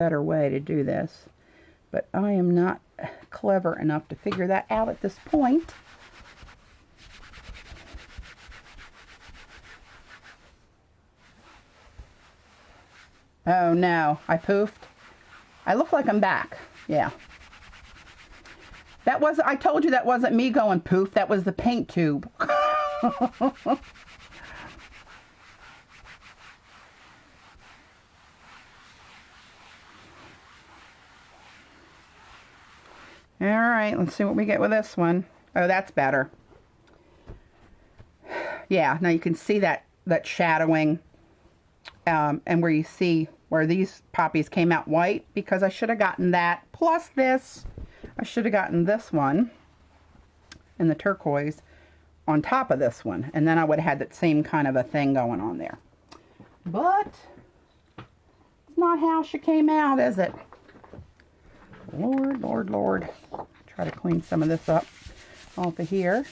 better way to do this, but I am not clever enough to figure that out at this point. Oh no, I poofed. I look like I'm back. Yeah. That was, I told you that wasn't me going poof, that was the paint tube. Alright, let's see what we get with this one. Oh, that's better. Yeah, now you can see that shadowing, and where you see where these poppies came out white, because I should have gotten that, plus this. I should have gotten this one in the turquoise on top of this one, and then I would have had that same kind of a thing going on there. But it's not how she came out, is it? Lord, Lord, Lord. Try to clean some of this up off of here.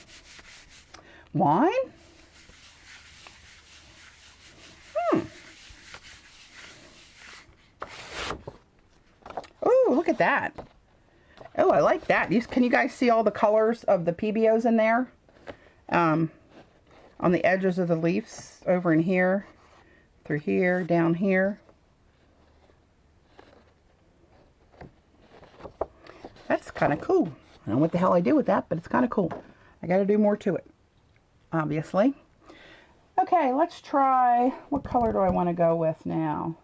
Wine? Oh, look at that. Oh, I like that. Can you guys see all the colors of the PBOs in there? On the edges of the leaves, over in here, through here, down here. That's kind of cool. I don't know what the hell I do with that, but it's kind of cool. I got to do more to it, obviously. Okay, let's try, what color do I want to go with now?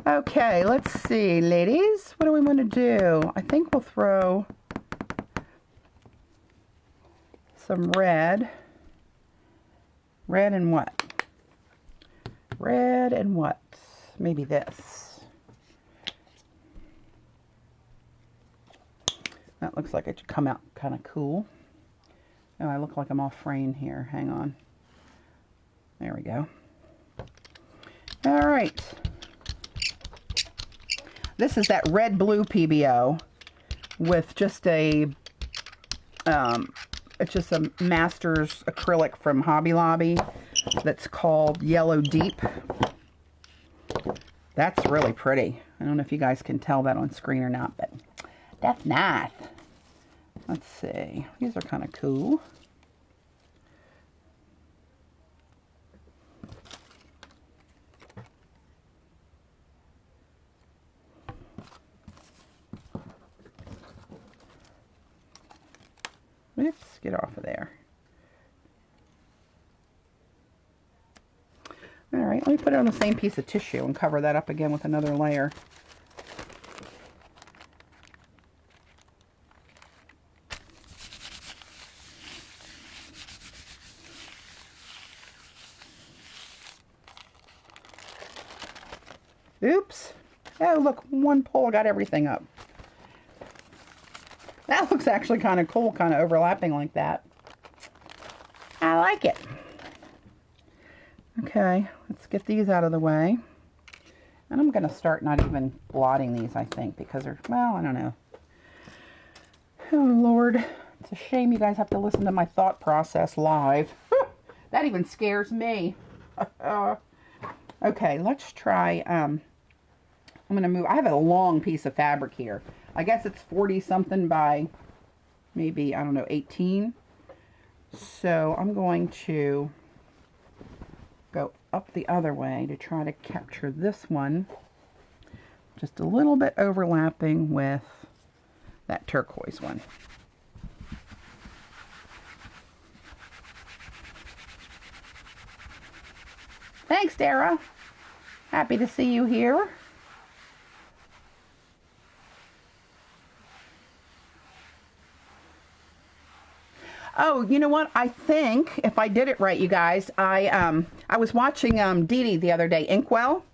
Okay, let's see, ladies. What do we want to do? I think we'll throw some red. Red and what? Red and what? Maybe this. That looks like it should come out kind of cool. Oh, I look like I'm off frame here. Hang on. There we go. All right. This is that red-blue PBO with just a, it's just a Masters acrylic from Hobby Lobby that's called Yellow Deep. That's really pretty. I don't know if you guys can tell that on screen or not, but that's nice. Let's see. These are kind of cool. Oops, get off of there. All right, let me put it on the same piece of tissue and cover that up again with another layer. Oops. Oh, look, one pull got everything up. That looks actually kind of cool, kind of overlapping like that. I like it. Okay, let's get these out of the way. And I'm going to start not even blotting these, I think, because they're, well, I don't know. Oh, Lord. It's a shame you guys have to listen to my thought process live. That even scares me. Okay, let's try, I'm going to move, I have a long piece of fabric here. I guess it's 40 something by maybe, I don't know, 18. So I'm going to go up the other way to try to capture this one. Just a little bit overlapping with that turquoise one. Thanks, Dara. Happy to see you here. Oh, you know what? I think if I did it right, you guys, I was watching Dee Dee the other day, Inkwell,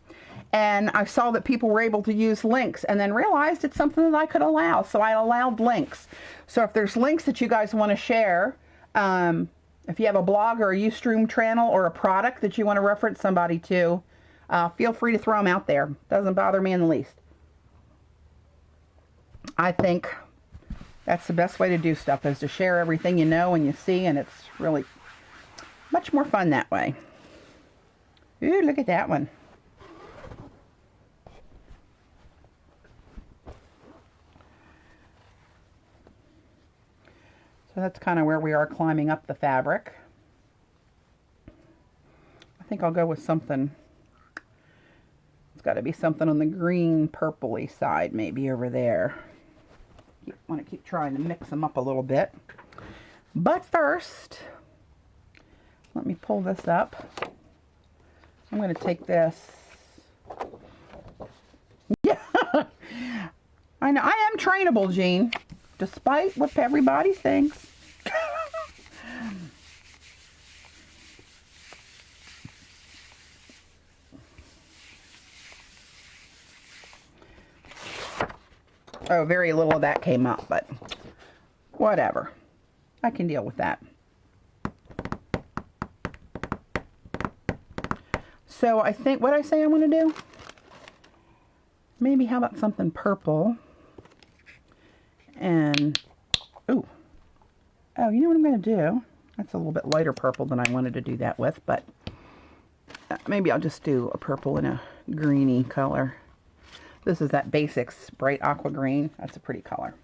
and I saw that people were able to use links, and then realized it's something that I could allow. So I allowed links. So if there's links that you guys want to share, If you have a blog or a UStream channel or a product that you want to reference somebody to, feel free to throw them out there. Doesn't bother me in the least. I think that's the best way to do stuff, is to share everything you know and you see, and it's really much more fun that way. Ooh, look at that one. So that's kind of where we are climbing up the fabric. I think I'll go with something. It's got to be something on the green purpley side, maybe over there. I want to keep trying to mix them up a little bit. But first, let me pull this up. I'm going to take this. Yeah, I know. I am trainable, Jean, despite what everybody thinks. Oh, very little of that came up, but whatever. I can deal with that. So I think, what I say I'm going to do? Maybe, how about something purple? And, ooh. Oh, you know what I'm going to do? That's a little bit lighter purple than I wanted to do that with, but maybe I'll just do a purple and a greeny color. This is that Basics Bright Aqua Green. That's a pretty color.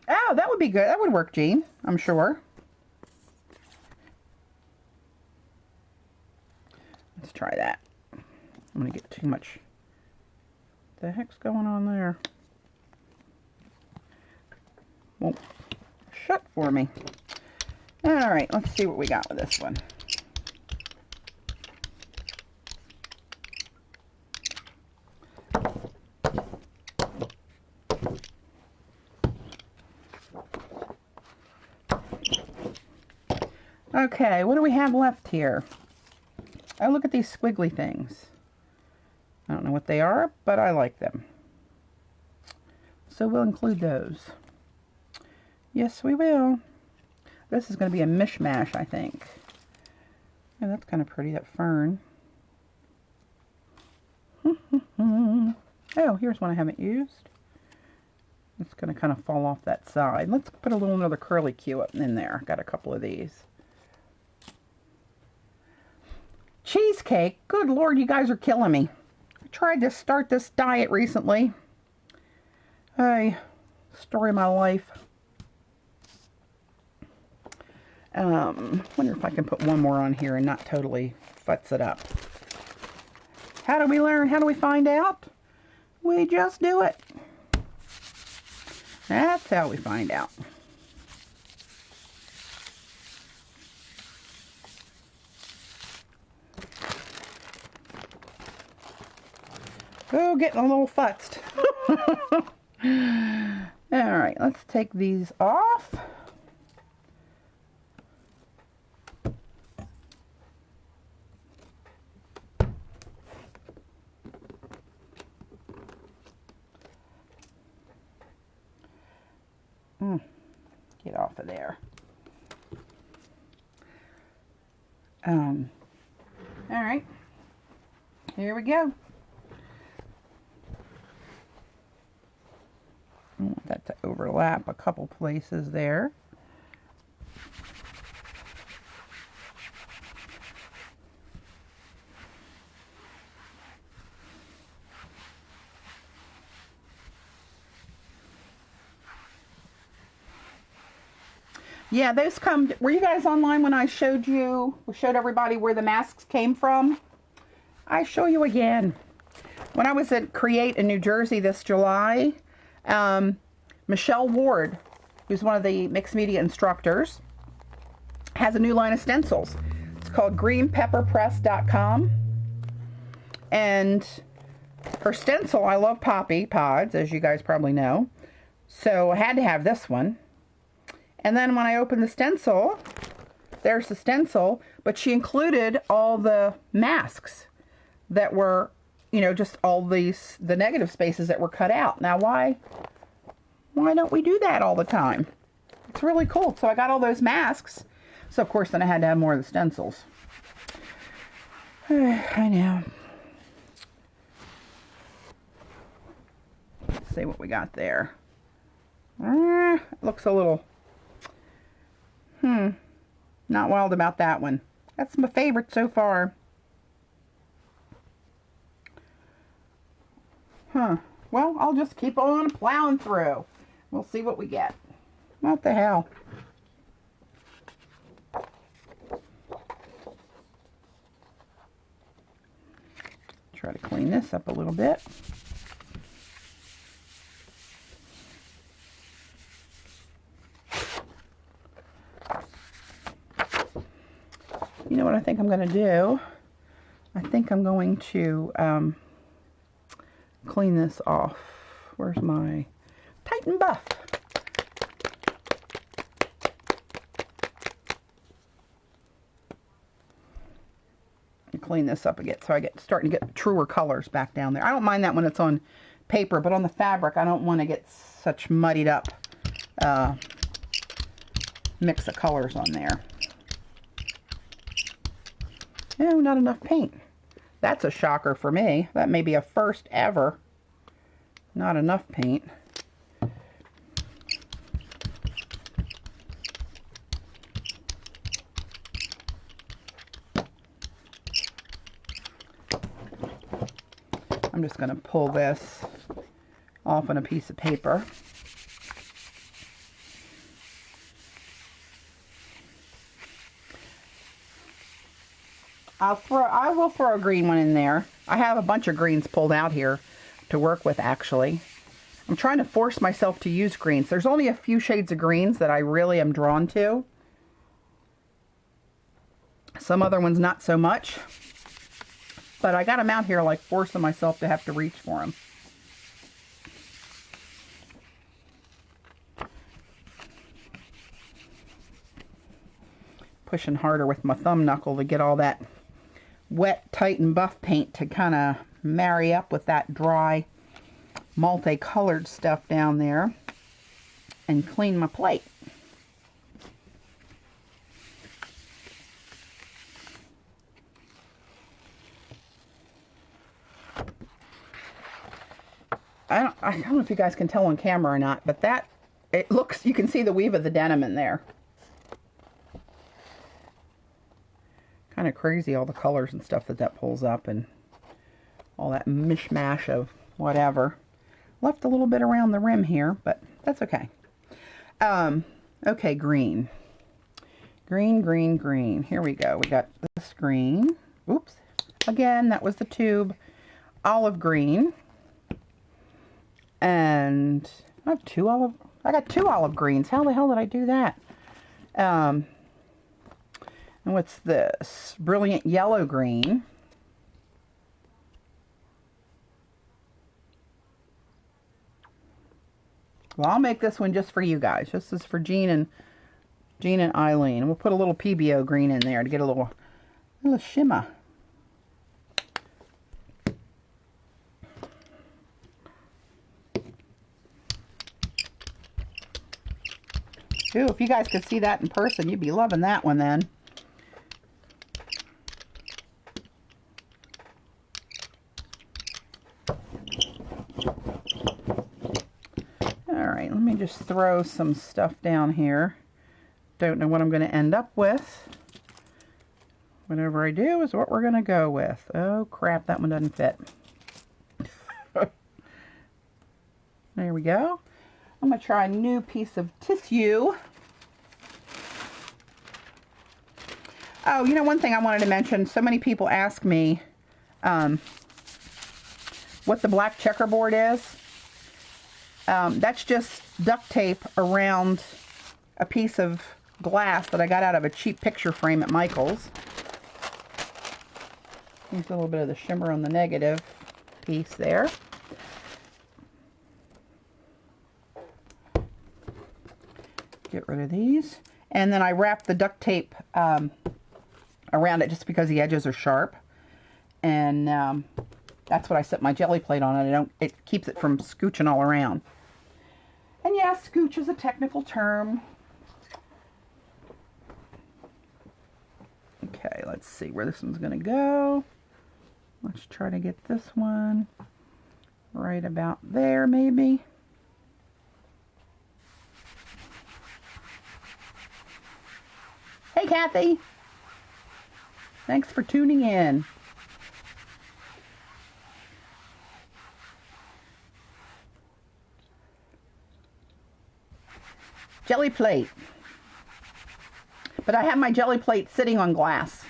Oh, that would be good. That would work, Jean, I'm sure. Let's try that. I'm going to get too much. What the heck's going on there? Won't shut for me. All right, let's see what we got with this one. Okay, what do we have left here? Oh, look at these squiggly things. I don't know what they are, but I like them. So we'll include those. Yes, we will. This is going to be a mishmash, I think. And that's kind of pretty, that fern. Oh, here's one I haven't used. It's going to kind of fall off that side. Let's put a little another curly Q up in there. Got a couple of these. Cheesecake? Good Lord, you guys are killing me. I tried to start this diet recently. Story of my life. Wonder if I can put one more on here and not totally futz it up. How do we learn? How do we find out? We just do it. That's how we find out. Oh, getting a little futzed. All right, let's take these off. Get off of there. All right, here we go. I want that to overlap a couple places there. Yeah, those come. Were you guys online when I showed everybody where the masks came from? I show you again. When I was at Create in New Jersey this July, Michelle Ward, who's one of the mixed media instructors, has a new line of stencils. It's called greenpepperpress.com. And her stencil, I love poppy pods, as you guys probably know. So I had to have this one. And then when I opened the stencil, there's the stencil, but she included all the masks that were you know, just all the negative spaces that were cut out. Now, why don't we do that all the time? It's really cool. So I got all those masks. So, of course, then I had to have more of the stencils. I know. Let's see what we got there. It looks a little, not wild about that one. That's my favorite so far. Well, I'll just keep on plowing through. We'll see what we get. What the hell? Try to clean this up a little bit. You know what I think I'm going to do? I think I'm going to clean this off. Where's my Titan Buff? Clean this up again so I get starting to get truer colors back down there. I don't mind that when it's on paper, but on the fabric I don't want to get such muddied up mix of colors on there. Oh, not enough paint. That's a shocker for me. That may be a first ever. Not enough paint. I'm just going to pull this off on a piece of paper. I will throw a green one in there. I have a bunch of greens pulled out here to work with, actually. I'm trying to force myself to use greens. There's only a few shades of greens that I really am drawn to. Some other ones not so much. But I got them out here like forcing myself to have to reach for them. Pushing harder with my thumb knuckle to get all that wet Titan Buff paint to kind of marry up with that dry multicolored stuff down there and clean my plate. I don't know if you guys can tell on camera or not, but that, it looks, you can see the weave of the denim in there. Kind of crazy, all the colors and stuff that pulls up and all that mishmash of whatever. Left a little bit around the rim here, but that's okay. Okay, green. Green, green, green. Here we go. We got this green. Oops. Again, that was the tube. Olive green. And I got two olive greens. How the hell did I do that? And what's this? Brilliant yellow green. Well, I'll make this one just for you guys. This is for Jean and Eileen. We'll put a little PBO green in there to get a little shimmer. Ooh, if you guys could see that in person, you'd be loving that one then. Alright, let me just throw some stuff down here. Don't know what I'm going to end up with. Whatever I do is what we're going to go with. Oh crap, that one doesn't fit. There we go. I'm going to try a new piece of tissue. Oh, you know, one thing I wanted to mention. So many people ask me what the black checkerboard is. That's just duct tape around a piece of glass that I got out of a cheap picture frame at Michael's. There's a little bit of the shimmer on the negative piece there. Get rid of these. And then I wrap the duct tape around it just because the edges are sharp. And That's what I set my jelly plate on, and it keeps it from scooching all around. And yes, scooch is a technical term. Okay, let's see where this one's going to go. Let's try to get this one right about there, maybe. Hey, Kathy. Thanks for tuning in. Jelly plate. But I have my jelly plate sitting on glass.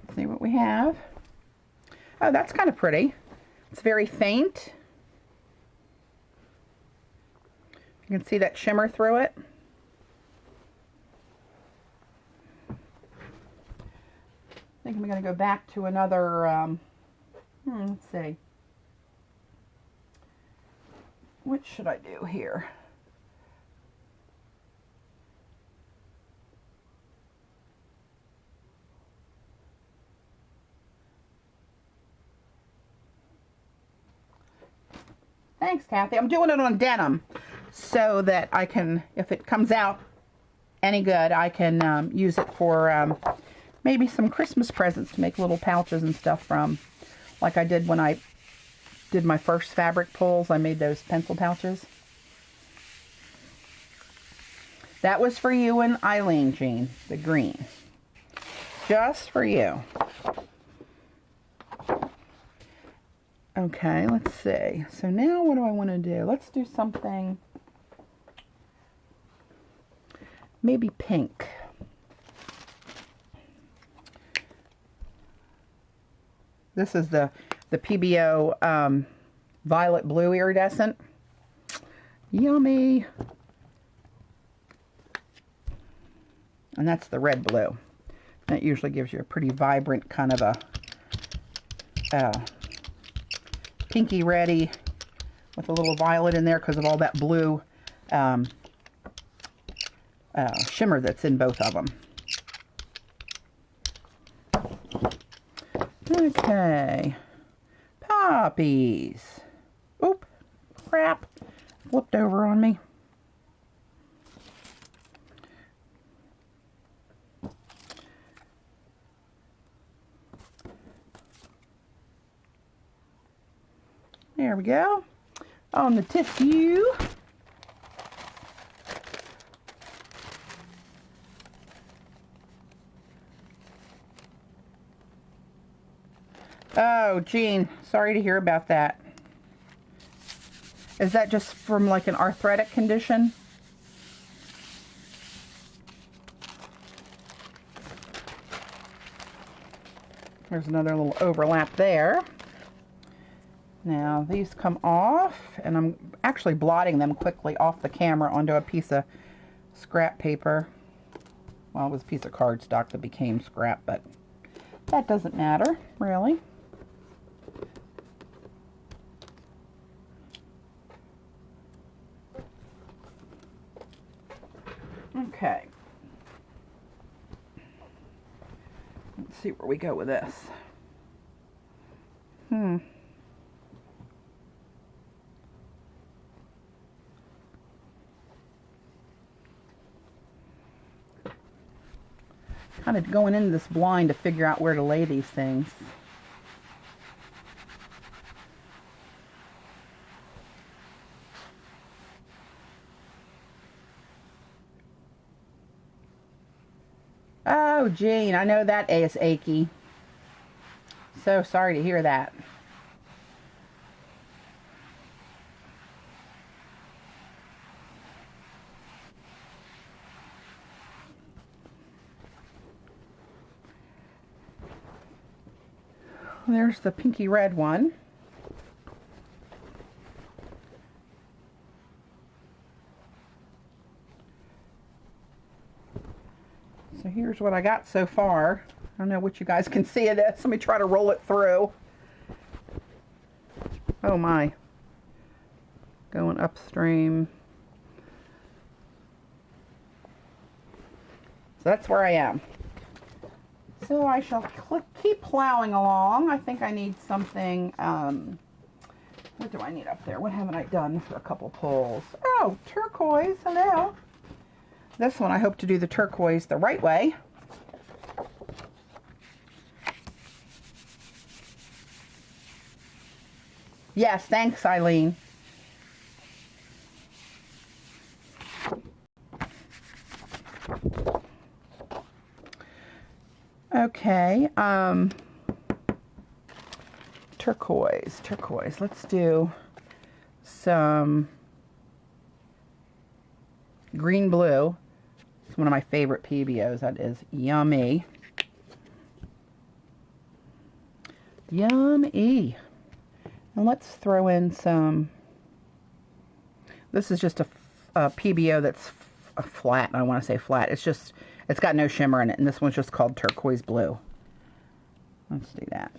Let's see what we have. Oh, that's kind of pretty. It's very faint. You can see that shimmer through it. I think I'm going to go back to another, let's see. What should I do here? Thanks, Kathy. I'm doing it on denim so that I can, if it comes out any good, I can use it for maybe some Christmas presents to make little pouches and stuff from, like I did when I did my first fabric pulls. I made those pencil pouches. That was for you and Eileen, Jean, the green. Just for you. Okay, let's see. So now what do I want to do? Let's do something maybe pink. This is the PBO violet blue iridescent. Yummy. And that's the red blue. That usually gives you a pretty vibrant kind of a pinky reddy with a little violet in there because of all that blue shimmer that's in both of them. Okay. Poppies. Oop. Crap. Flipped over on me. There we go. On the tissue. Oh, Jean, sorry to hear about that. Is that just from like an arthritic condition? There's another little overlap there. Now these come off, and I'm actually blotting them quickly off the camera onto a piece of scrap paper. Well, it was a piece of cardstock that became scrap, but that doesn't matter, really. Okay. Let's see where we go with this. Kind of going into this blind to figure out where to lay these things. Oh, Jean, I know that is achy. So sorry to hear that. There's the pinky red one. So here's what I got so far. I don't know what you guys can see of this. Let me try to roll it through. Oh my. Going upstream. that's where I am. So I shall keep plowing along. I think I need something, what do I need up there? What haven't I done for a couple pulls? Oh, turquoise, hello. This one I hope to do the turquoise the right way. Yes, thanks, Eileen. Okay, turquoise. Let's do some green blue. It's one of my favorite PBOs. That is yummy. Yummy. And let's throw in some, this is just a PBO that's flat. I want to say flat. It's got no shimmer in it. And this one's just called turquoise blue. Let's do that.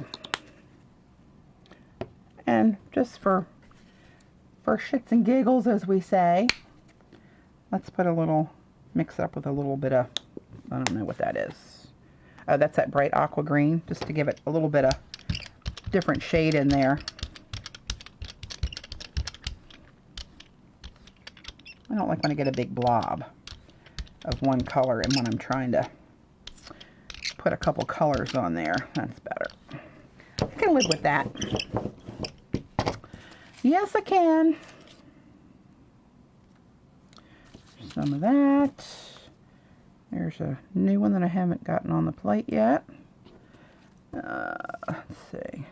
And just for shits and giggles, as we say, let's put a little, mix it up with a little bit of, I don't know what that is. Oh, that's that bright aqua green, just to give it a little bit of different shade in there. I don't like when I get a big blob of one color and when I'm trying to put a couple colors on there. That's better. I can live with that. Yes, I can. Some of that. There's a new one that I haven't gotten on the plate yet. Let's see.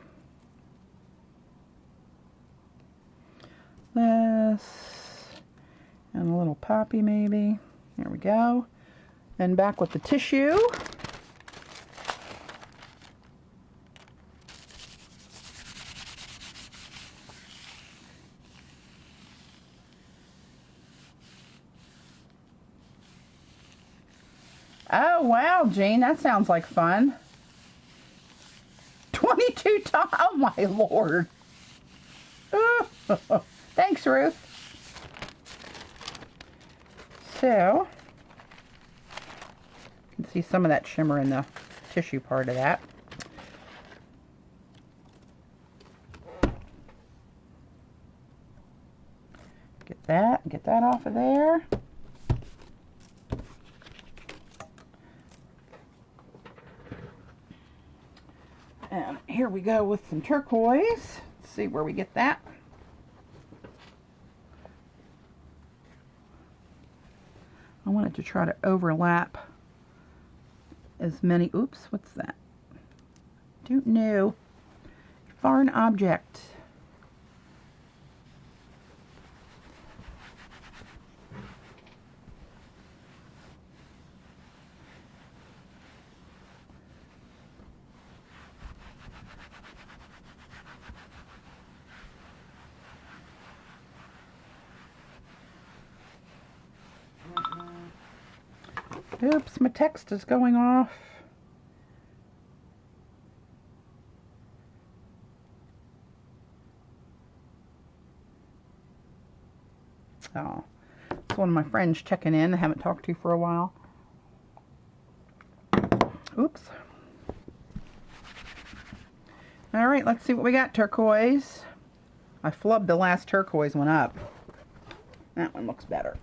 This. And a little poppy maybe. There we go. And back with the tissue. Oh, wow, Jean, that sounds like fun. 22 times. Oh, my Lord. Thanks, Ruth. So, you can see some of that shimmer in the tissue part of that. Get that off of there. And here we go with some turquoise. Let's see where we get that. I wanted to try to overlap as many, oops, what's that? Don't know. Foreign object. Oops, my text is going off. Oh, it's one of my friends checking in. I haven't talked to for a while. Oops. All right, let's see what we got. Turquoise. I flubbed the last turquoise one up. That one looks better.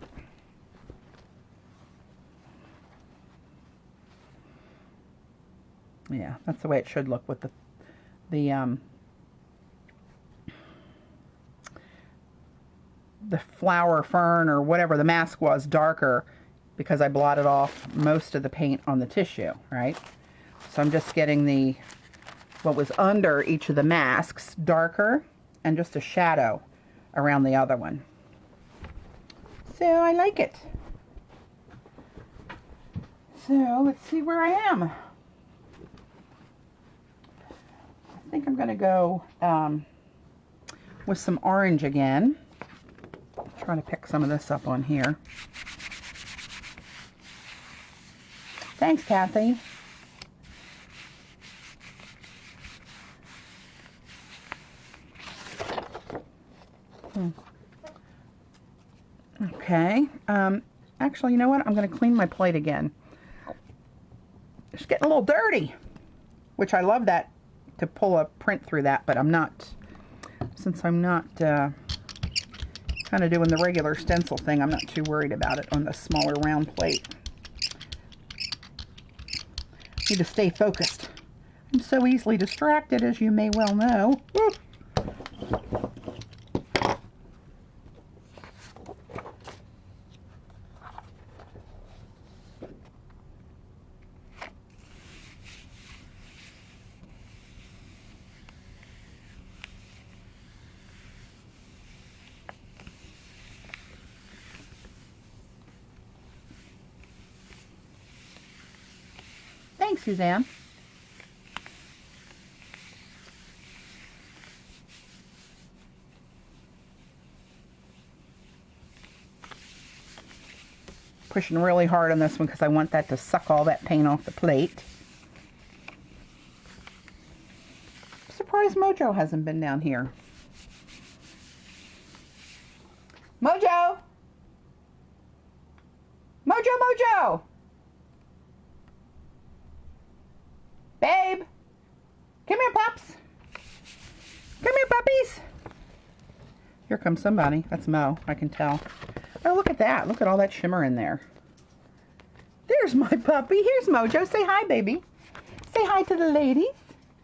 Yeah, that's the way it should look with the flower fern or whatever the mask was darker because I blotted off most of the paint on the tissue, right? So I'm just getting what was under each of the masks darker and just a shadow around the other one. So I like it. So let's see where I am. I think I'm going to go with some orange again. Trying to pick some of this up on here. Thanks, Kathy. Okay. Actually, you know what? I'm going to clean my plate again. getting a little dirty, which I love that, to pull a print through that, but I'm not, since I'm not kind of doing the regular stencil thing, I'm not too worried about it on the smaller round plate. Need to stay focused. I'm so easily distracted, as you may well know. Woo. Thanks, Suzanne. Pushing really hard on this one because I want that to suck all that paint off the plate. I'm surprised Mojo hasn't been down here. Mojo! Mojo, Mojo! Babe! Come here, pups! Come here, puppies! Here comes somebody. That's Mo, I can tell. Oh, look at that. Look at all that shimmer in there. There's my puppy. Here's Mojo. Say hi, baby. Say hi to the ladies.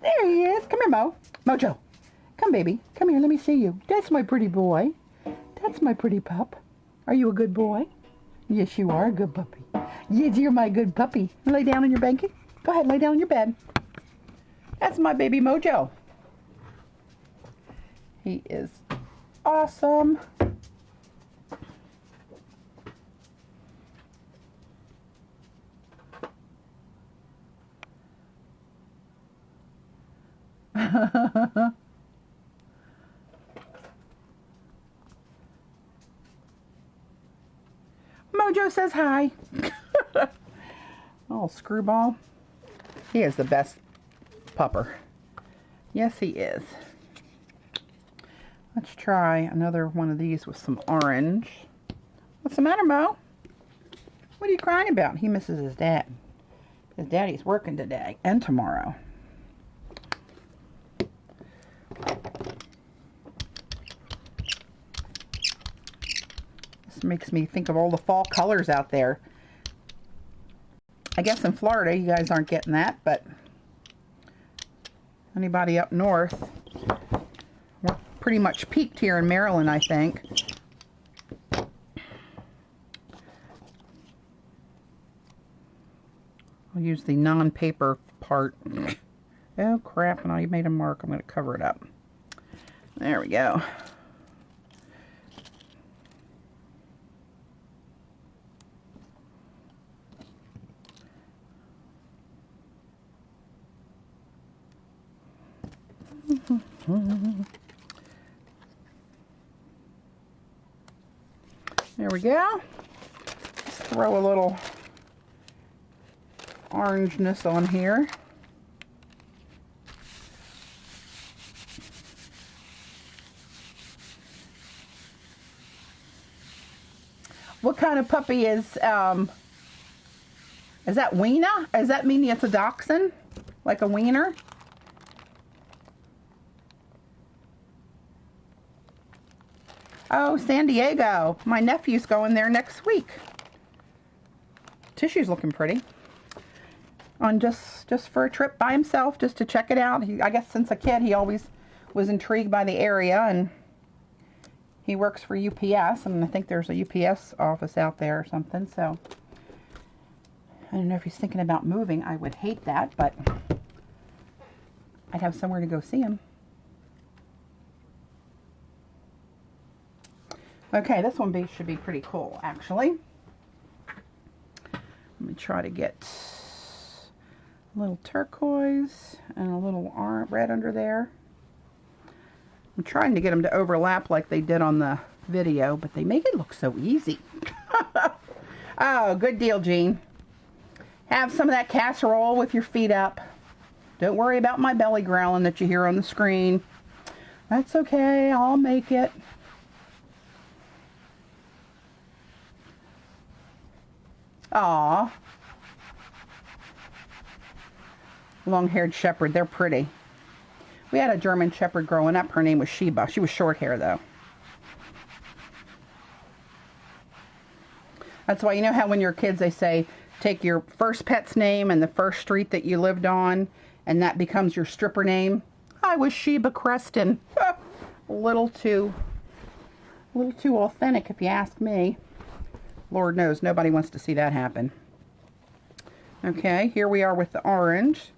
There he is. Come here, Mo. Mojo. Come, baby. Come here. Let me see you. That's my pretty boy. That's my pretty pup. Are you a good boy? Yes, you are a good puppy. Yes, you're my good puppy. Lay down on your blanket. Go ahead, lay down on your bed. That's my baby Mojo. He is awesome. Mojo says hi. Oh, screwball. He is the best pupper. Yes, he is. Let's try another one of these with some orange. What's the matter, Mo? What are you crying about? He misses his dad. His daddy's working today and tomorrow. This makes me think of all the fall colors out there. I guess in Florida you guys aren't getting that, but anybody up north, we're pretty much peaked here in Maryland, I think. I'll use the non-paper part. Oh crap, and I made a mark. I'm going to cover it up. There we go. There we go. Let's throw a little orangeness on here. What kind of puppy is that Weena? Does that mean it's a dachshund? Like a wiener? Oh, San Diego. My nephew's going there next week. Tissue's looking pretty. On just for a trip by himself, just to check it out. I guess since a kid, he always was intrigued by the area, and he works for UPS, and I think there's a UPS office out there or something, so I don't know if he's thinking about moving. I would hate that, but I'd have somewhere to go see him. Okay, this one should be pretty cool, actually. Let me try to get a little turquoise and a little red under there. I'm trying to get them to overlap like they did on the video, but they make it look so easy. Oh, good deal, Jean. Have some of that casserole with your feet up. Don't worry about my belly growling that you hear on the screen. That's okay, I'll make it. Aw. long-haired shepherd. They're pretty. We had a German shepherd growing up. Her name was Sheba. She was short hair though. That's why, you know how when you're kids they say take your first pet's name and the first street that you lived on and that becomes your stripper name? I was Sheba Creston. a little too authentic if you ask me. Lord knows nobody wants to see that happen. Okay, here we are with the orange.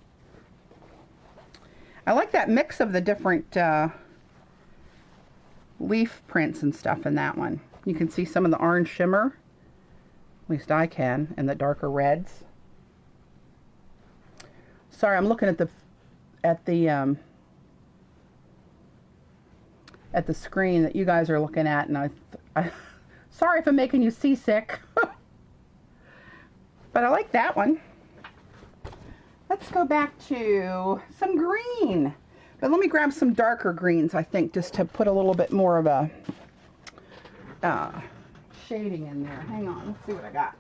I like that mix of the different leaf prints and stuff in that one. You can see some of the orange shimmer. At least I can, and the darker reds. Sorry, I'm looking at the screen that you guys are looking at, and I sorry if I'm making you seasick. But I like that one. Let's go back to some green. But let me grab some darker greens, I think, just to put a little bit more of a shading in there. Hang on, let's see what I got.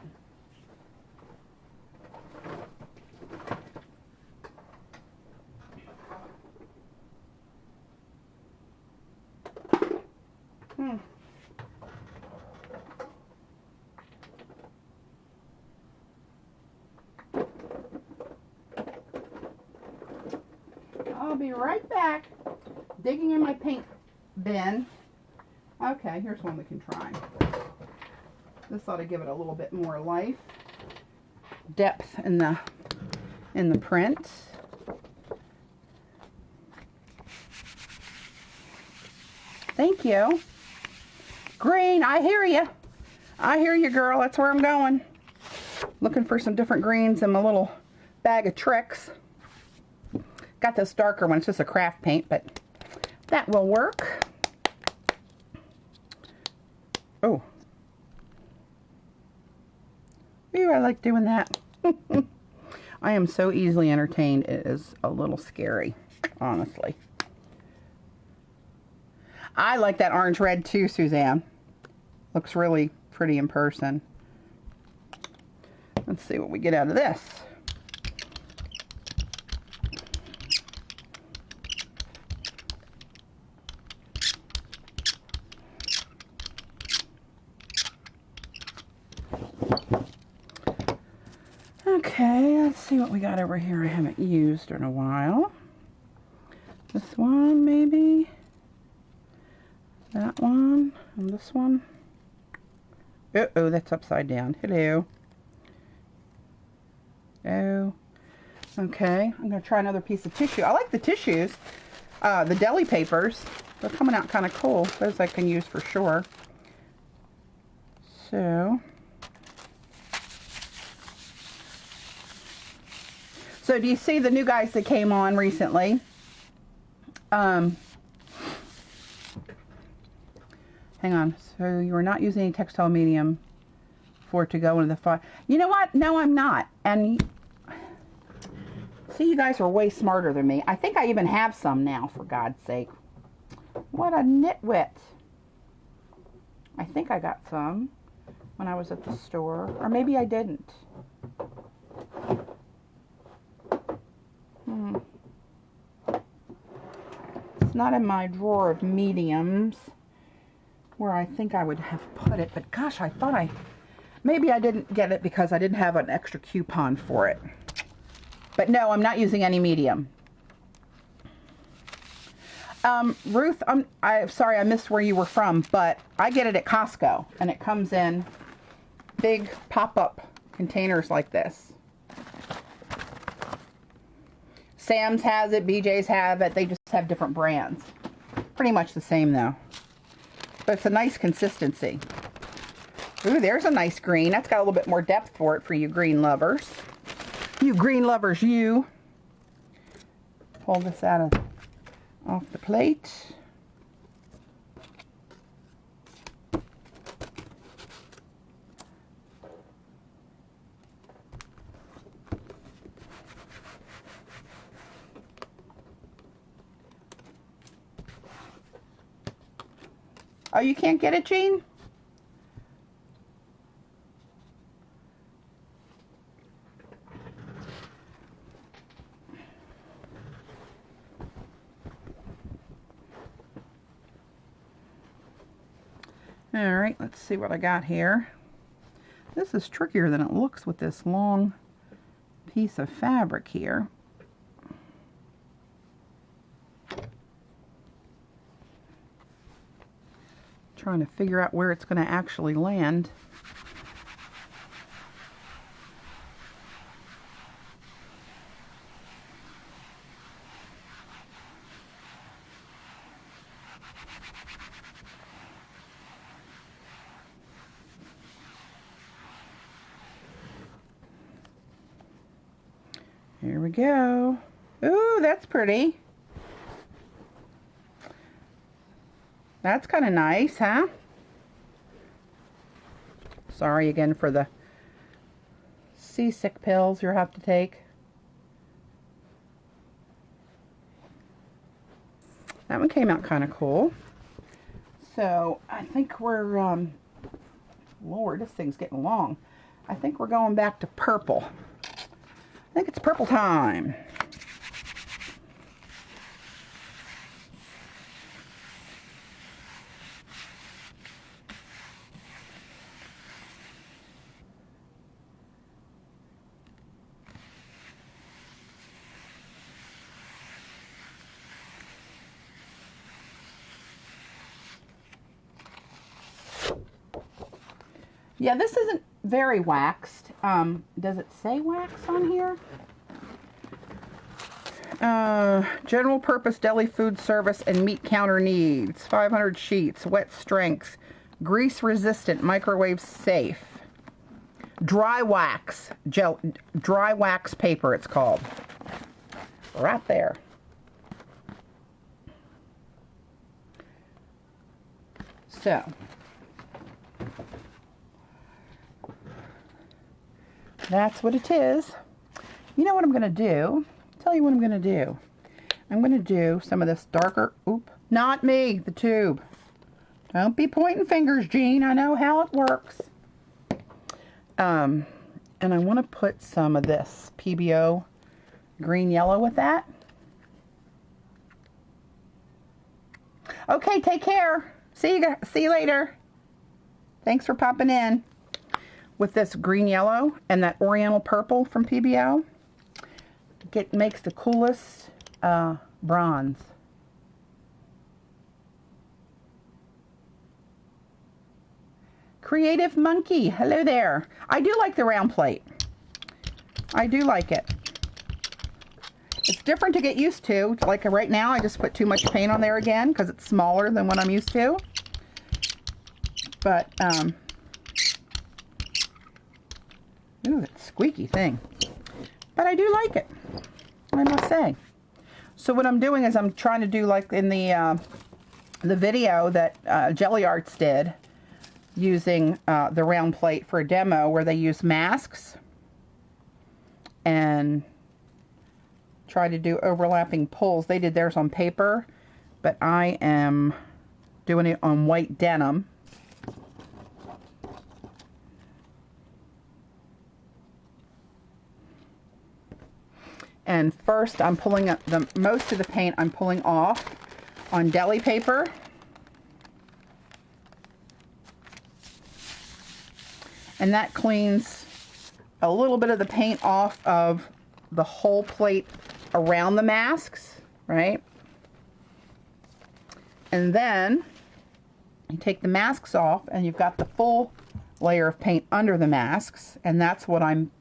I'll be right back, digging in my paint bin. Okay, here's one we can try. This ought to give it a little bit more life, depth in the print. Thank you. Green, I hear you. I hear you, girl. That's where I'm going. Looking for some different greens in my little bag of tricks. Got this darker one. It's just a craft paint, but that will work. Oh. Ooh, I like doing that. I am so easily entertained. It is a little scary, honestly. I like that orange red too, Suzanne. Looks really pretty in person. Let's see what we get out of this. Okay, let's see what we got over here I haven't used in a while. This one, maybe. That one, and this one. Uh-oh, that's upside down. Hello. Oh. Okay, I'm going to try another piece of tissue. I like the tissues. The deli papers. They're coming out kind of cool. Those I can use for sure. So do you see the new guys that came on recently? Hang on. So you are not using any textile medium for it to go into the file. You know what? No, I'm not. And see, you guys are way smarter than me. I think I even have some now, for God's sake. What a nitwit. I think I got some when I was at the store. Or maybe I didn't. It's not in my drawer of mediums where I think I would have put it, but gosh, I thought maybe I didn't get it because I didn't have an extra coupon for it. But no, I'm not using any medium. Ruth, I'm sorry I missed where you were from, but I get it at Costco, and it comes in big pop-up containers like this. Sam's has it, BJ's have it. They just have different brands. Pretty much the same though. But it's a nice consistency. Ooh, there's a nice green. That's got a little bit more depth for it for you green lovers. You green lovers, you. Pull this out of off the plate. Oh, you can't get it, Jean? All right, let's see what I got here. This is trickier than it looks with this long piece of fabric here. Trying to figure out where it's going to actually land. Here we go. Ooh, that's pretty. That's kind of nice, huh? Sorry again for the seasick pills you'll have to take. That one came out kind of cool. So I think we're, Lord, this thing's getting long. I think we're going back to purple. I think it's purple time. Yeah, this isn't very waxed. Does it say wax on here? General purpose deli food service and meat counter needs. 500 sheets, wet strength, grease resistant, microwave safe. Dry wax, dry wax paper it's called. Right there. So, that's what it is. You know what I'm going to do? Tell you what I'm going to do. I'm going to do some of this darker, not me, the tube. Don't be pointing fingers, Jean. I know how it works. And I want to put some of this PBO green yellow with that. Okay, take care. See you later. Thanks for popping in. With this green yellow and that oriental purple from PBO, it makes the coolest bronze. Creative Monkey, hello there. I do like the round plate. I do like it. It's different to get used to. Like right now, I just put too much paint on there again because it's smaller than what I'm used to. But, ooh, that squeaky thing. But I do like it, I must say. So what I'm doing is I'm trying to do like in the video that Jelly Arts did, using the round plate for a demo where they use masks and try to do overlapping pulls. They did theirs on paper, but I am doing it on white denim. And first I'm pulling up most of the paint I'm pulling off on deli paper. And that cleans a little bit of the paint off of the whole plate around the masks, right? And then you take the masks off and you've got the full layer of paint under the masks, and that's what I'm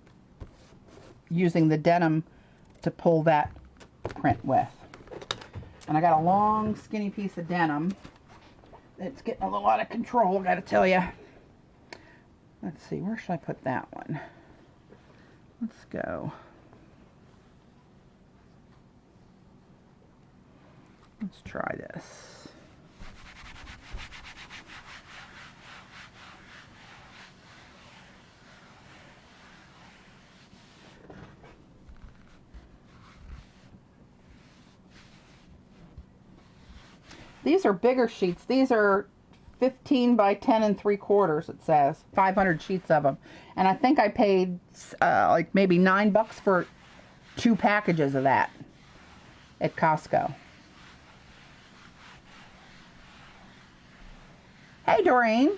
using the denim to pull that print with. And I got a long skinny piece of denim. It's getting a little out of control, gotta tell you. Let's see, where should I put that one? Let's go. Let's try this. These are bigger sheets. These are 15 by 10 3/4, it says. 500 sheets of them. And I think I paid like maybe $9 for 2 packages of that at Costco. Hey, Doreen.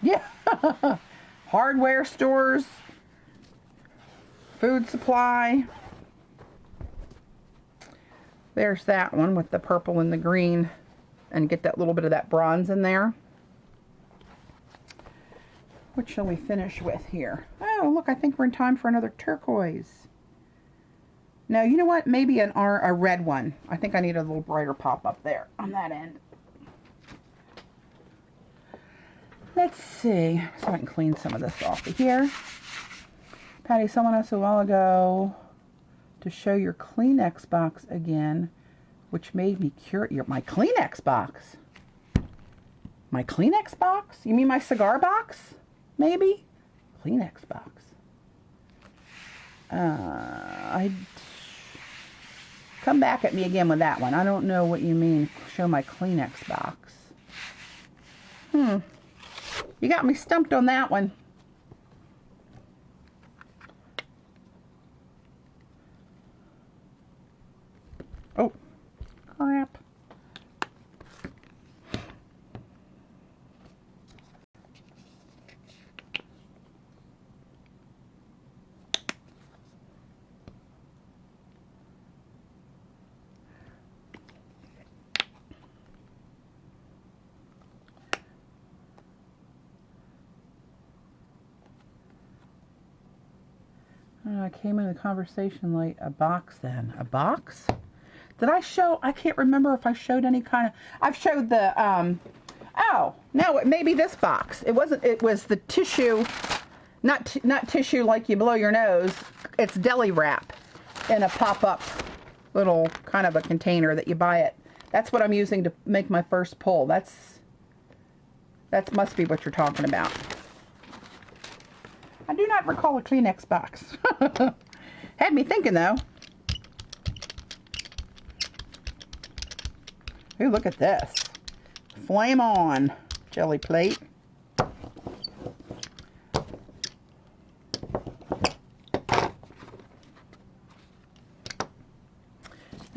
Yeah. Hardware stores, food supply. There's that one with the purple and the green, and get that little bit of that bronze in there. What shall we finish with here? Oh, look, I think we're in time for another turquoise. No, you know what? Maybe a red one. I think I need a little brighter pop up there on that end. Let's see. So I can clean some of this off of here. Patty, someone asked a while ago to show your Kleenex box again, which made me curious. My Kleenex box? My Kleenex box? You mean my cigar box? Maybe? Kleenex box. I come back at me again with that one. I don't know what you mean, show my Kleenex box. You got me stumped on that one. Oh, crap. I came in the conversation late. A box then. A box? Did I show? I can't remember if I showed any kind of... I've showed the... oh, no, it may be this box. It wasn't... It was the tissue... Not tissue like you blow your nose. It's deli wrap in a pop-up little kind of a container that you buy it. That's what I'm using to make my first pull. That must be what you're talking about. I do not recall a Kleenex box. Had me thinking, though. Ooh, look at this. Flame on jelly plate.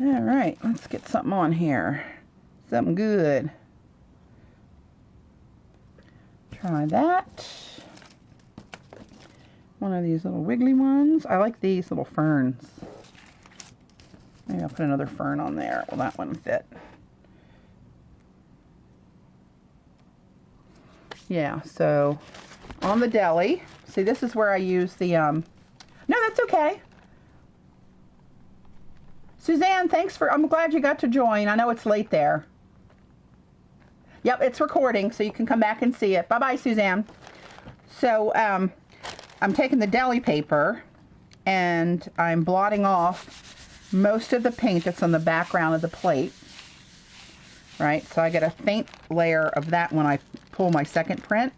All right, let's get something on here. Something good. Try that. One of these little wiggly ones. I like these little ferns. Maybe I'll put another fern on there. Will that one fit? Yeah, so on the deli. See, this is where I use the, no, that's okay. Suzanne, thanks for, I'm glad you got to join. I know it's late there. Yep, it's recording, so you can come back and see it. Bye-bye, Suzanne. So, I'm taking the deli paper and I'm blotting off most of the paint that's on the background of the plate. Right, so I get a faint layer of that when I pull my second print.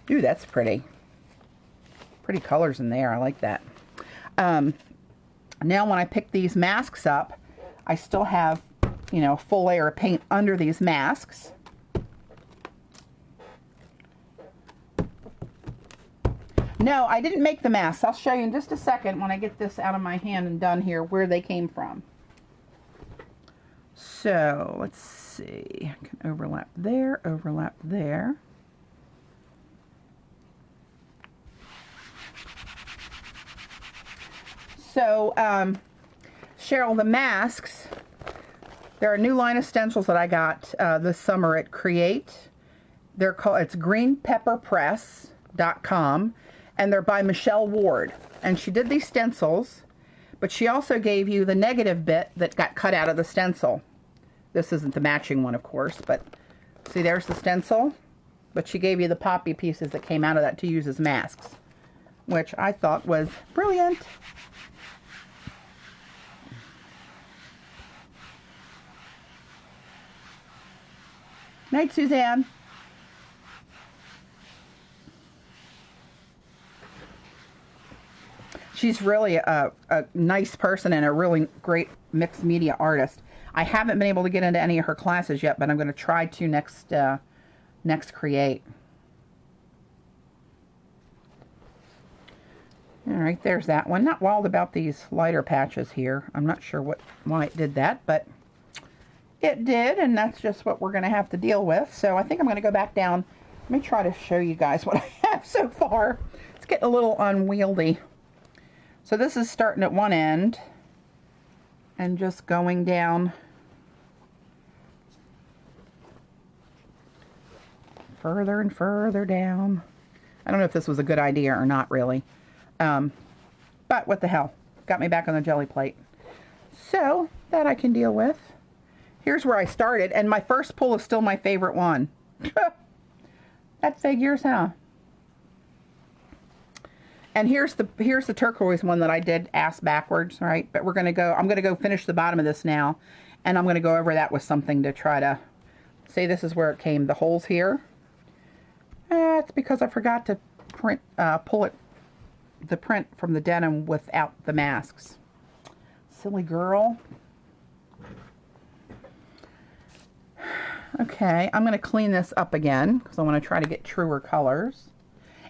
Ooh, that's pretty. Pretty colors in there, I like that. Now when I pick these masks up, I still have, you know, a full layer of paint under these masks. No, I didn't make the masks. I'll show you in just a second when I get this out of my hand and done here where they came from. So, let's see. I can overlap there, overlap there. So, Cheryl, the masks, there are a new line of stencils that I got this summer at Create. They're called, it's greenpepperpress.com, and they're by Michelle Ward. And she did these stencils, but she also gave you the negative bit that got cut out of the stencil. This isn't the matching one, of course, but see, there's the stencil. But she gave you the poppy pieces that came out of that to use as masks, which I thought was brilliant. Night, Suzanne. She's really a nice person and a really great mixed media artist. I haven't been able to get into any of her classes yet, but I'm going to try to next Create. All right, there's that one. Not wild about these lighter patches here. I'm not sure why it did that, but it did, and that's just what we're going to have to deal with. So I think I'm going to go back down. Let me try to show you guys what I have so far. It's getting a little unwieldy. So this is starting at one end and just going down further and further down. I don't know if this was a good idea or not really. But what the hell. Got me back on the jelly plate. So that I can deal with. Here's where I started, and my first pull is still my favorite one. That figures, huh? And here's the turquoise one that I did ass backwards, right? But I'm gonna go finish the bottom of this now, and I'm gonna go over that with something to try to see. This is where it came, the holes here. It's because I forgot to pull the print from the denim without the masks. Silly girl. Okay, I'm going to clean this up again because I want to try to get truer colors.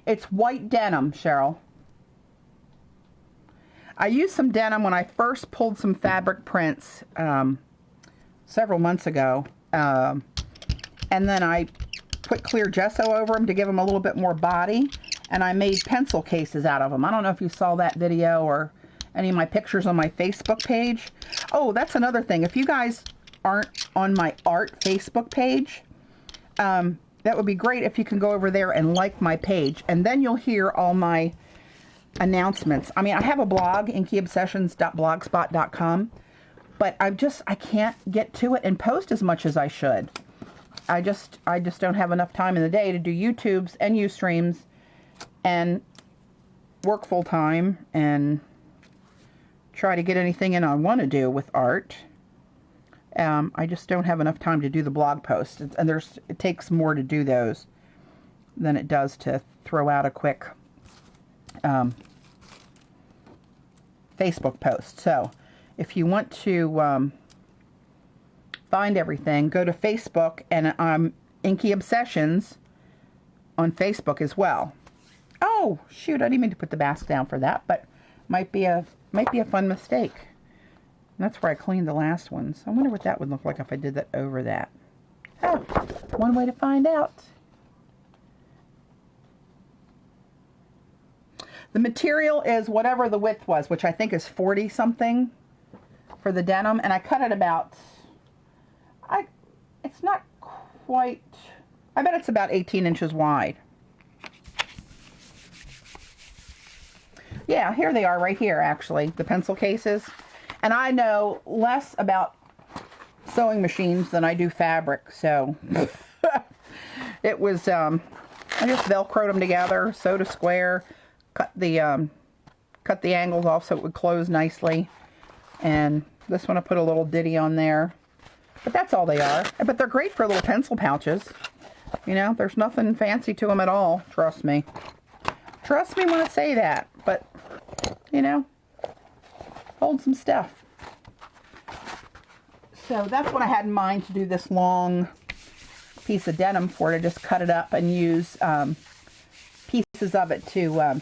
It's white denim, Cheryl. I used some denim when I first pulled some fabric prints several months ago. And then I put clear gesso over them to give them a little bit more body. And I made pencil cases out of them. I don't know if you saw that video or any of my pictures on my Facebook page. Oh, that's another thing. If you guys aren't on my art Facebook page, that would be great if you can go over there and like my page, and then you'll hear all my announcements. I mean, I have a blog, inkyobsessions.blogspot.com, but I can't get to it and post as much as I should. I just don't have enough time in the day to do YouTubes and UStreams and work full time and try to get anything in I want to do with art. I just don't have enough time to do the blog posts, and it takes more to do those than it does to throw out a quick Facebook post. So if you want to find everything, go to Facebook, and I'm Inky Obsessions on Facebook as well. Oh shoot, I didn't mean to put the mask down for that, but might be a fun mistake. And that's where I cleaned the last one. So I wonder what that would look like if I did that over that. Oh, one way to find out. The material is whatever the width was, which I think is 40 something for the denim, and I cut it about, it's not quite, I bet it's about 18 inches wide. Yeah, here they are right here, actually, the pencil cases. And I know less about sewing machines than I do fabric, so it was, I just Velcroed them together, sewed a square, cut the angles off so it would close nicely. And this one I put a little ditty on there. But that's all they are. But they're great for little pencil pouches. You know, there's nothing fancy to them at all, trust me. Trust me when I say that. But, you know, hold some stuff. So that's what I had in mind to do this long piece of denim for, to just cut it up and use pieces of it to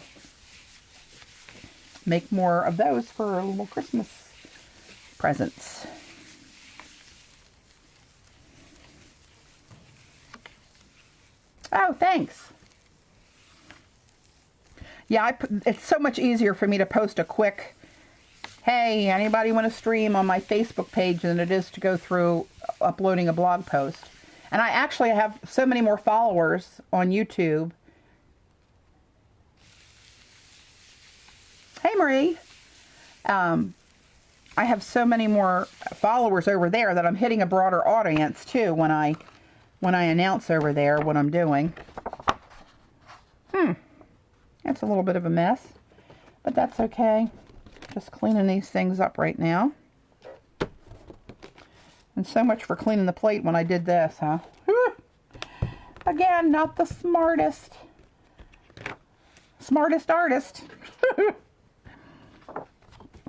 make more of those for little Christmas presents. Oh, thanks. Yeah, it's so much easier for me to post a quick, hey, anybody want to stream on my Facebook page than it is to go through uploading a blog post. And I actually have so many more followers on YouTube. Hey, Marie. I have so many more followers over there that I'm hitting a broader audience too when I announce over there what I'm doing. That's a little bit of a mess, but that's okay. Just cleaning these things up right now. And so much for cleaning the plate when I did this, huh? Again, not the smartest artist. I'm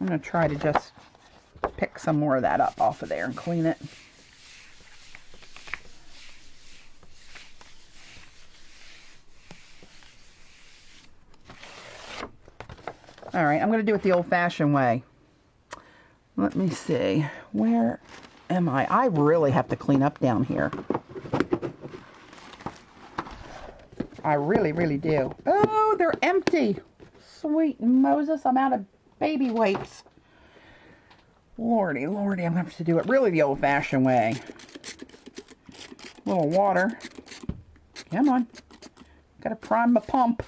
going to try to just pick some more of that up off of there and clean it. All right, I'm going to do it the old-fashioned way. Let me see. Where am I? I really have to clean up down here. I really, really do. Oh, they're empty. Sweet Moses, I'm out of baby wipes. Lordy, lordy, I'm going to have to do it really the old-fashioned way. A little water. Come on. Got to prime my pump.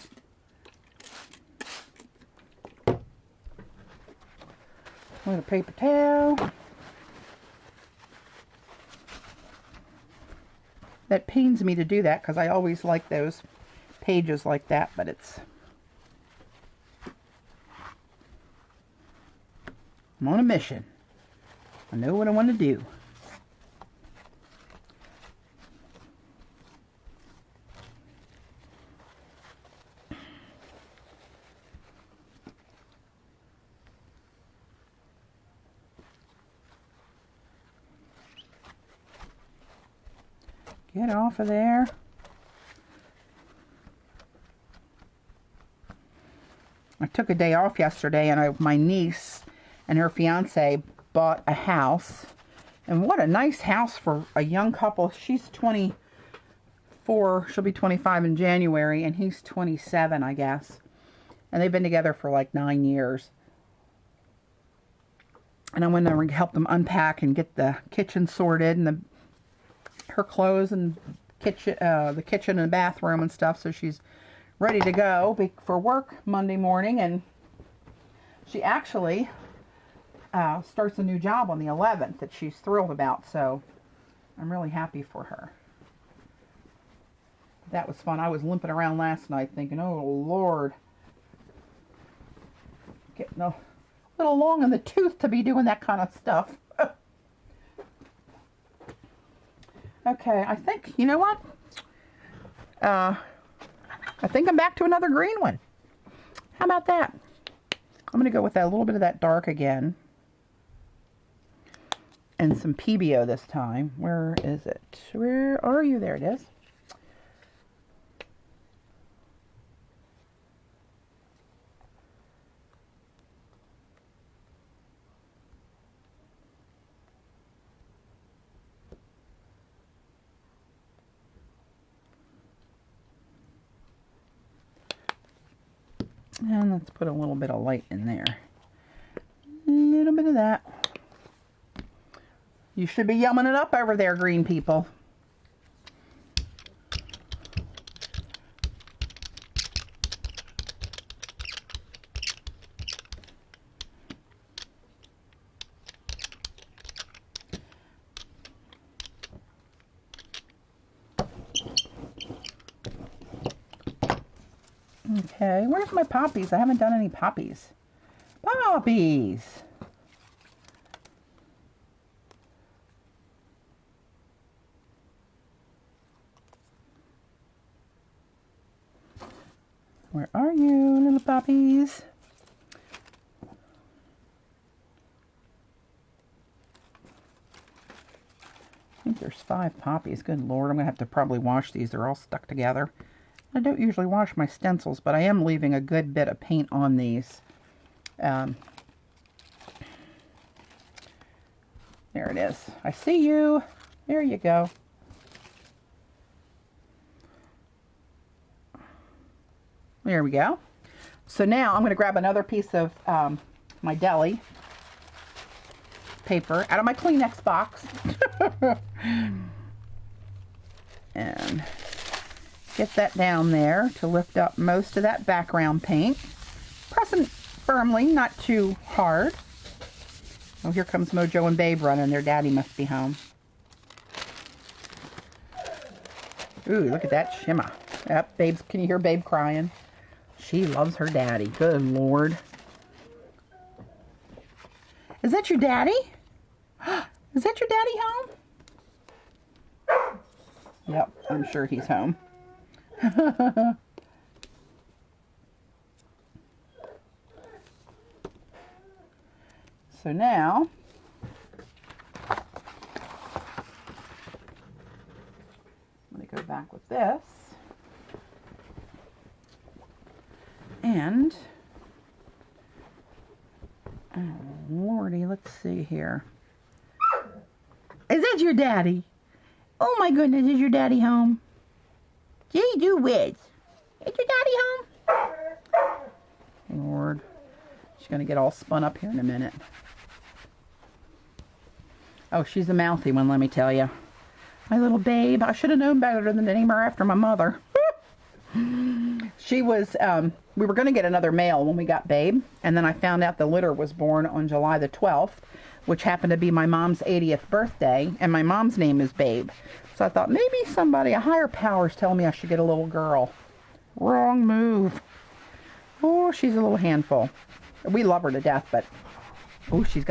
With a paper towel. That pains me to do that because I always like those pages like that, but I'm on a mission. I know what I want to do. Get off of there. I took a day off yesterday, and my niece and her fiance bought a house. And what a nice house for a young couple. She's 24. She'll be 25 in January, and he's 27, I guess. And they've been together for like 9 years. And I went over and helped them unpack and get the kitchen sorted and her clothes and kitchen, the kitchen and bathroom and stuff. So she's ready to go for work Monday morning. And she actually starts a new job on the 11th that she's thrilled about. So I'm really happy for her. That was fun. I was limping around last night thinking, oh Lord, getting a little long in the tooth to be doing that kind of stuff. Okay, I think, you know what? I think I'm back to another green one. How about that? I'm going to go with that, a little bit of that dark again. And some PBO this time. Where is it? Where are you? There it is. And let's put a little bit of light in there. A little bit of that. You should be yumming it up over there, green people. Okay, where's my poppies? I haven't done any poppies. Poppies! Where are you, little poppies? I think there's 5 poppies. Good Lord, I'm going to have to probably wash these. They're all stuck together. I don't usually wash my stencils, but I am leaving a good bit of paint on these. There it is. I see you. There you go. There we go. So now I'm going to grab another piece of my deli paper out of my Kleenex box. And get that down there to lift up most of that background paint. Pressing firmly, not too hard. Oh, here comes Mojo and Babe running. Their daddy must be home. Ooh, look at that shimmer. Yep, Babe's, can you hear Babe crying? She loves her daddy. Good Lord. Is that your daddy? Is that your daddy home? Yep, I'm sure he's home. So now I'm going to go back with this and Oh, Lordy, let's see here. Is that your daddy? Oh my goodness, is your daddy home? Gee, do whiz. Is your daddy home? Lord. She's going to get all spun up here in a minute. Oh, she's a mouthy one, let me tell you. My little babe. I should have known better than to name her after my mother. She was, we were going to get another male when we got Babe. And then I found out the litter was born on July the 12th, which happened to be my mom's 80th birthday. And my mom's name is Babe. So I thought maybe somebody, a higher power, is telling me I should get a little girl. Wrong move. Oh, she's a little handful. We love her to death, but oh, she's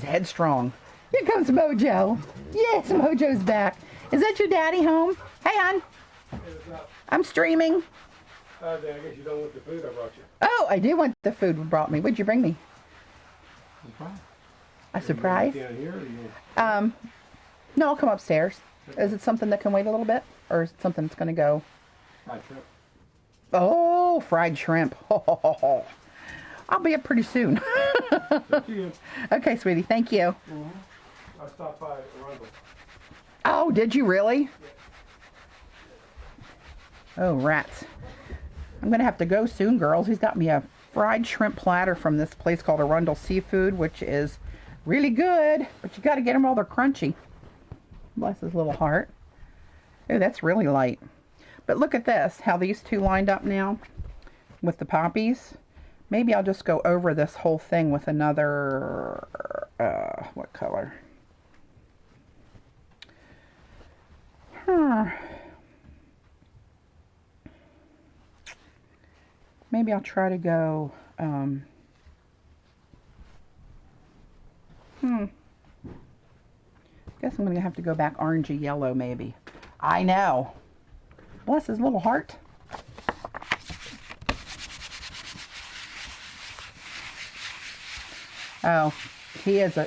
headstrong. Here comes Mojo. Yes, Mojo's back. Is that your daddy home? Hey, hon. I'm streaming. I guess you don't want the food I brought you. Oh, I do want the food you brought me. What'd you bring me? Surprise. A surprise? Down here, No, I'll come upstairs. Is it something that can wait a little bit? Or is it something that's going to go? fried shrimp. Oh, fried shrimp. I'll be up pretty soon. Okay, sweetie. Thank you. I stopped by Arundel. Oh, did you really? Oh, rats. I'm going to have to go soon, girls. He's got me a fried shrimp platter from this place called Arundel Seafood, which is really good. But you got to get them while they're crunchy. Bless his little heart. Oh, that's really light. But look at this, how these two lined up now with the poppies. Maybe I'll just go over this whole thing with another, what color? Maybe I'll try to go, guess I'm going to have to go back orangey yellow maybe. I know. Bless his little heart. Oh, he is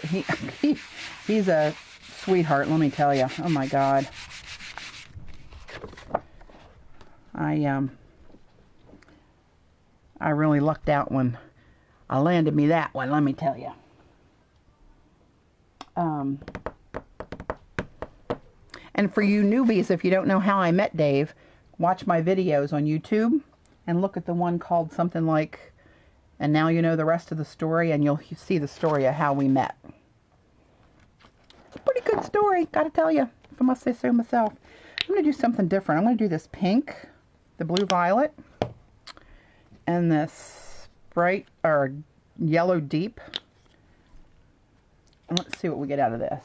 he's a sweetheart, let me tell you. Oh my God. I really lucked out when I landed me that one, let me tell you. And for you newbies, if you don't know how I met Dave, watch my videos on YouTube and look at the one called something like, and now you know the rest of the story, and you'll see the story of how we met. It's a pretty good story, gotta tell you, if I must say so myself. I'm gonna do something different. I'm gonna do this pink, the blue violet, and this bright or yellow deep. And let's see what we get out of this.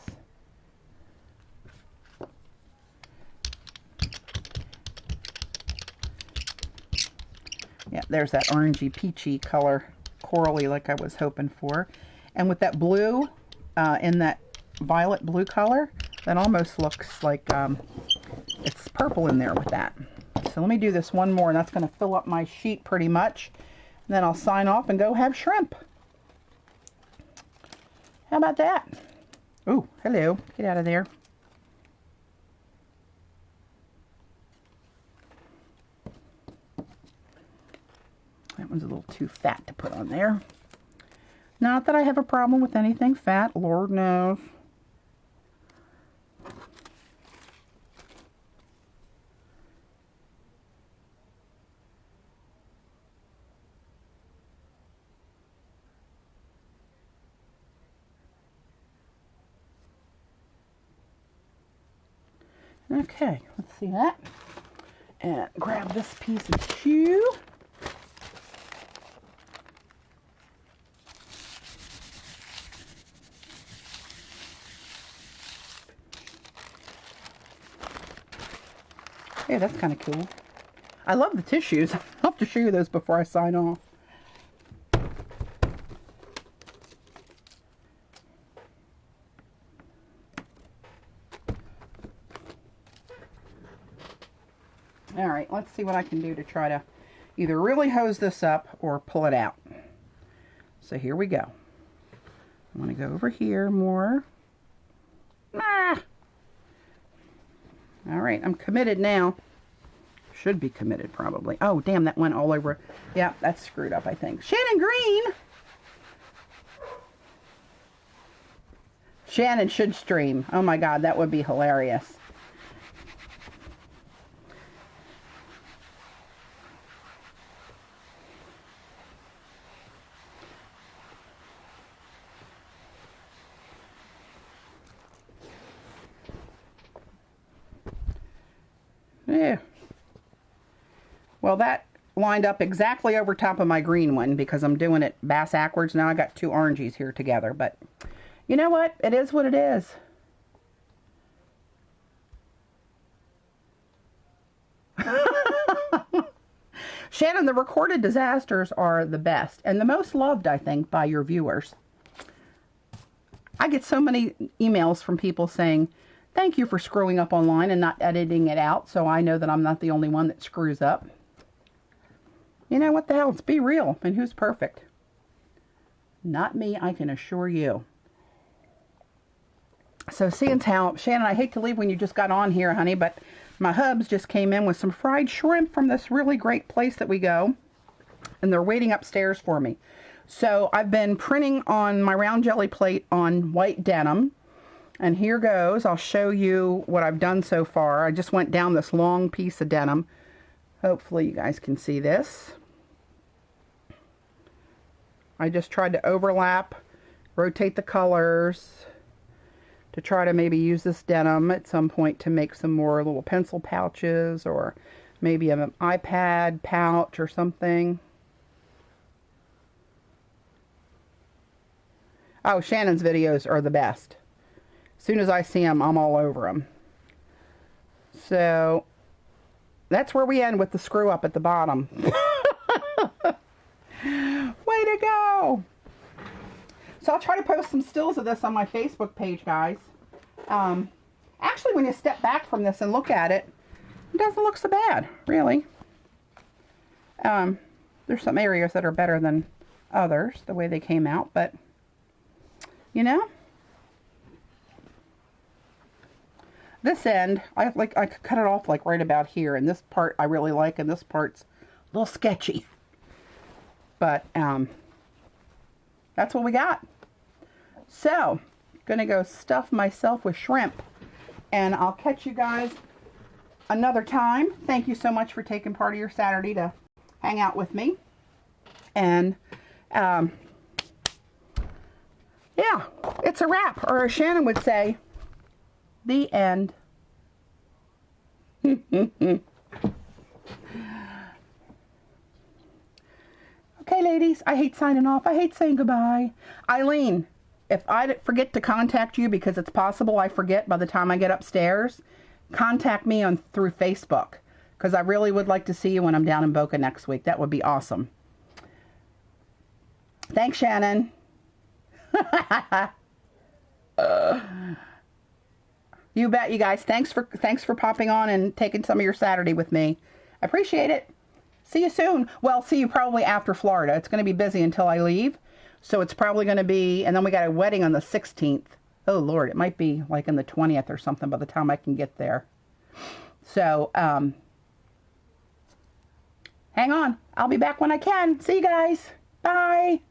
Yeah, there's that orangey peachy color, corally like I was hoping for. And with that blue, in that violet blue color, that almost looks like it's purple in there with that. So let me do this one more, and that's going to fill up my sheet pretty much. And then I'll sign off and go have shrimp. How about that? Oh, hello. Get out of there. That one's a little too fat to put on there. Not that I have a problem with anything fat, Lord knows. Okay, let's see that. And grab this piece of tissue. Yeah, that's kind of cool. I love the tissues. I'll have to show you those before I sign off. All right, let's see what I can do to try to either really hose this up or pull it out. So here we go. I'm going to go over here more. Ah! All right, I'm committed now. Should be committed probably. Oh, damn, that went all over. Yeah, that's screwed up, I think. Shannon Green! Shannon should stream. Oh my God, that would be hilarious. Yeah. Well, that lined up exactly over top of my green one because I'm doing it bass-ackwards. Now I got two oranges here together, but you know what? It is what it is. Shannon, the recorded disasters are the best and the most loved, I think, by your viewers. I get so many emails from people saying, thank you for screwing up online and not editing it out, so I know that I'm not the only one that screws up. You know, what the hell? Let's be real. And who's perfect? Not me, I can assure you. So seeing how, Shannon, I hate to leave when you just got on here, honey, but my hubs just came in with some fried shrimp from this really great place that we go. And they're waiting upstairs for me. So I've been printing on my round jelly plate on white denim. And here goes. I'll show you what I've done so far. I just went down this long piece of denim. Hopefully you guys can see this. I just tried to overlap, rotate the colors to try to maybe use this denim at some point to make some more little pencil pouches or maybe an iPad pouch or something. Oh, Shannon's videos are the best. As soon as I see them, I'm all over them. So that's where we end with the screw up at the bottom. Way to go! So I'll try to post some stills of this on my Facebook page, guys. Actually, when you step back from this and look at it, it doesn't look so bad, really. There's some areas that are better than others, the way they came out, but, you know. This end, I could cut it off like right about here, and this part I really like, and this part's a little sketchy. But, that's what we got. So, gonna go stuff myself with shrimp, and I'll catch you guys another time. Thank you so much for taking part of your Saturday to hang out with me. And, yeah, it's a wrap, or as Shannon would say, the end. Okay, ladies, I hate signing off. I hate saying goodbye. Eileen, if I forget to contact you, because it's possible I forget by the time I get upstairs, contact me through Facebook, because I really would like to see you when I'm down in Boca next week. That would be awesome. Thanks, Shannon. You bet, you guys. Thanks for popping on and taking some of your Saturday with me. I appreciate it. See you soon. Well, see you probably after Florida. It's going to be busy until I leave. So it's probably going to be, and then we got a wedding on the 16th. Oh, Lord, it might be like in the 20th or something by the time I can get there. So, hang on. I'll be back when I can. See you guys. Bye.